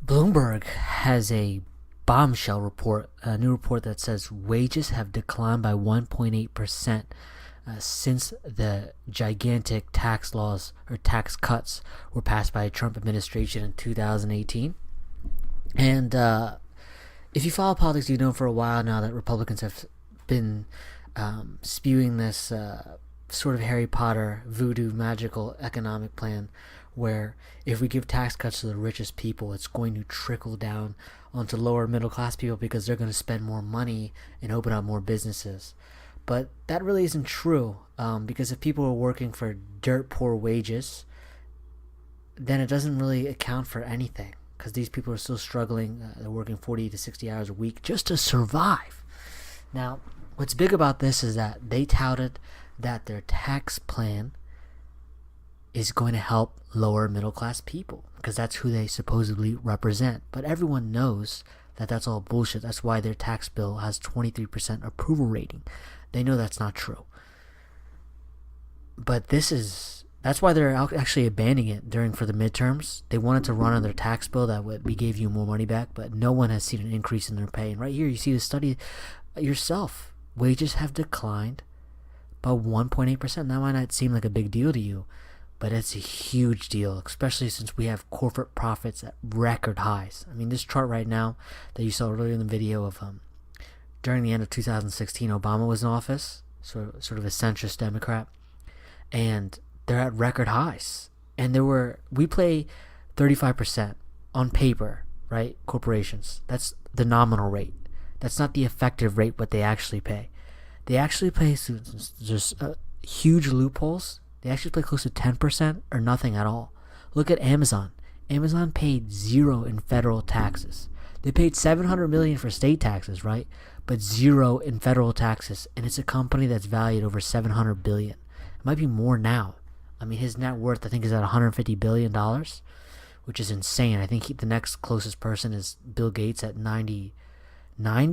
Bloomberg has a bombshell report, a new report that says wages have declined by 1.8% since the gigantic tax laws or tax cuts were passed by the Trump administration in 2018. And if you follow politics, you know for a while now that Republicans have been spewing this sort of Harry Potter voodoo magical economic plan where if we give tax cuts to the richest people, it's going to trickle down onto lower middle class people because they're going to spend more money and open up more businesses. But that really isn't true because if people are working for dirt poor wages, then it doesn't really account for anything because these people are still struggling. They're working 40 to 60 hours a week just to survive. Now, what's big about this is that they touted that their tax plan is going to help lower middle class people because that's who they supposedly represent. But everyone knows that that's all bullshit. That's why their tax bill has 23% approval rating. They know that's not true. But that's why they're actually abandoning it for the midterms. They wanted to run on their tax bill that we gave you more money back, but no one has seen an increase in their pay. And right here you see the study yourself. Wages have declined by 1.8%. That might not seem like a big deal to you, but it's a huge deal, especially since we have corporate profits at record highs. I mean, this chart right now that you saw earlier in the video of during the end of 2016, Obama was in office, sort of a centrist Democrat, and they're at record highs. And we pay 35% on paper, right? Corporations. That's the nominal rate. That's not the effective rate, what they actually pay. They actually pay just huge loopholes. They actually pay close to 10% or nothing at all. Look at Amazon. Amazon paid zero in federal taxes. They paid $700 million for state taxes, right? But zero in federal taxes. And it's a company that's valued over $700 billion. It might be more now. I mean, his net worth, I think, is at $150 billion, which is insane. I think the next closest person is Bill Gates at $99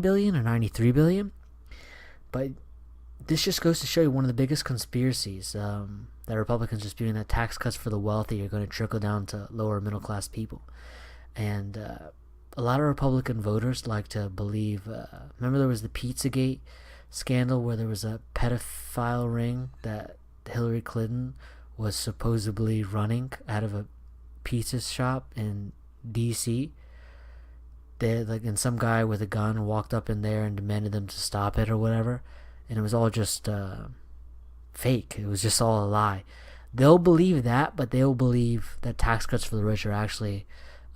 billion or $93 billion. But this just goes to show you one of the biggest conspiracies that Republicans are spewing, that tax cuts for the wealthy are going to trickle down to lower middle class people. And a lot of Republican voters like to believe, remember there was the Pizzagate scandal where there was a pedophile ring that Hillary Clinton was supposedly running out of a pizza shop in DC. And some guy with a gun walked up in there and demanded them to stop it or whatever. And it was all just fake. It was just all a lie. They'll believe that, but they'll believe that tax cuts for the rich are actually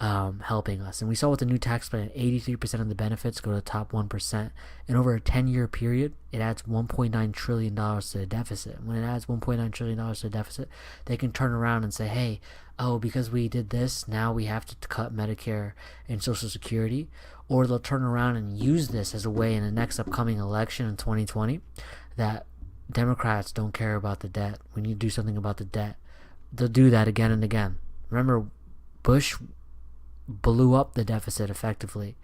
helping us. And we saw with the new tax plan, 83% of the benefits go to the top 1%. And over a 10-year period, it adds $1.9 trillion to the deficit. When it adds $1.9 trillion to the deficit, they can turn around and say, hey, because we did this, now we have to cut Medicare and Social Security. Or they'll turn around and use this as a way in the next upcoming election in 2020 that Democrats don't care about the debt. We need to do something about the debt. They'll do that again and again. Remember, Bush blew up the deficit effectively.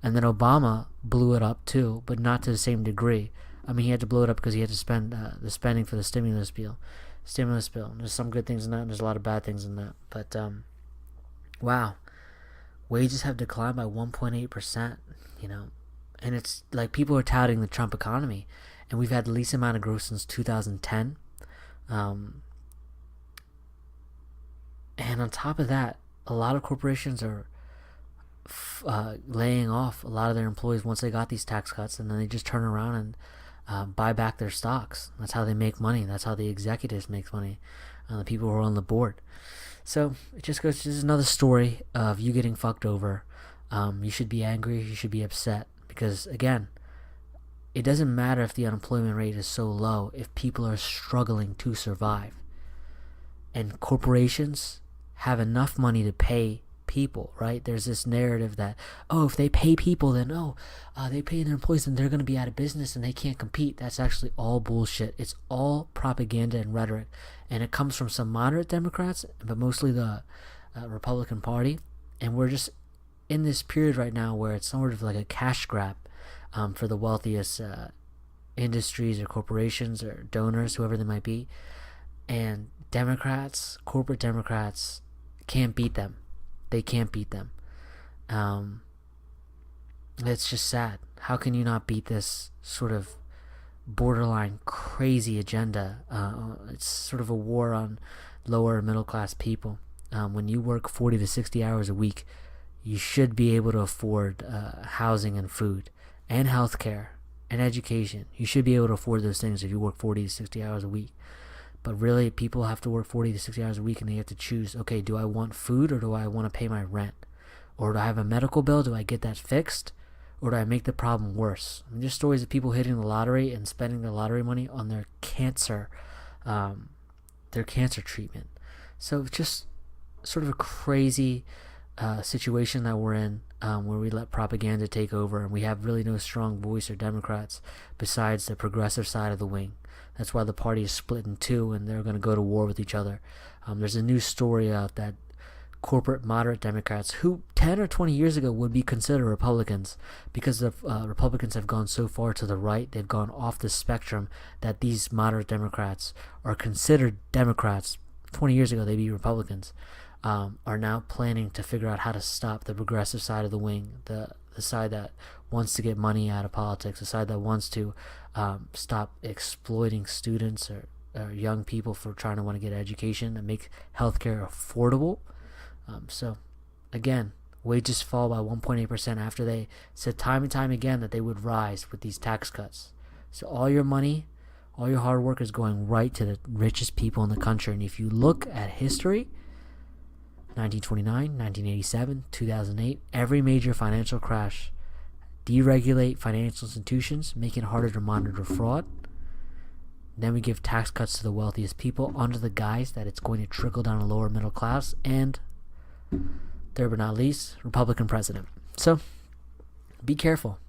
And then Obama blew it up too, but not to the same degree. I mean, he had to blow it up because he had to spend the spending for the stimulus bill. There's some good things in that, and there's a lot of bad things in that. But, wow. Wages have declined by 1.8%, and it's like people are touting the Trump economy, and we've had the least amount of growth since 2010. And on top of that, a lot of corporations are laying off a lot of their employees once they got these tax cuts, and then they just turn around and buy back their stocks. That's how they make money. That's how the executives make money, the people who are on the board. So it just goes. This is another story of you getting fucked over. You should be angry. You should be upset because, again, it doesn't matter if the unemployment rate is so low if people are struggling to survive. And corporations have enough money to pay people, right? There's this narrative that, if they pay people, then, they pay their employees, then they're going to be out of business and they can't compete. That's actually all bullshit. It's all propaganda and rhetoric. And it comes from some moderate Democrats, but mostly the Republican Party. And we're just in this period right now where it's sort of like a cash grab for the wealthiest industries or corporations or donors, whoever they might be. And corporate Democrats, can't beat them. They can't beat them. Um, it's just sad. How can you not beat this sort of borderline crazy agenda? It's sort of a war on lower and middle class people. When you work 40 to 60 hours a week, you should be able to afford housing and food and healthcare and education. You should be able to afford those things if you work 40 to 60 hours a week. But really, people have to work 40 to 60 hours a week, and they have to choose, okay, do I want food or do I want to pay my rent? Or do I have a medical bill? Do I get that fixed? Or do I make the problem worse? I mean, there's stories of people hitting the lottery and spending their lottery money on their cancer treatment. So it's just sort of a crazy situation that we're in, where we let propaganda take over, and we have really no strong voice or Democrats besides the progressive side of the wing. That's why the party is split in two, and they're going to go to war with each other. There's a new story out that corporate moderate Democrats, who 10 or 20 years ago would be considered Republicans, because the Republicans have gone so far to the right, they've gone off the spectrum, that these moderate Democrats are considered Democrats. 20 years ago, they'd be Republicans. Are now planning to figure out how to stop the progressive side of the wing, the side that wants to get money out of politics, the side that wants to stop exploiting students or young people for trying to want to get education and make healthcare affordable. So, again, wages fall by 1.8% after they said time and time again that they would rise with these tax cuts. So all your money, all your hard work is going right to the richest people in the country. And if you look at history, 1929, 1987, 2008, every major financial crash deregulate financial institutions, making it harder to monitor fraud. Then we give tax cuts to the wealthiest people under the guise that it's going to trickle down the lower middle class, and third but not least, Republican president. So be careful.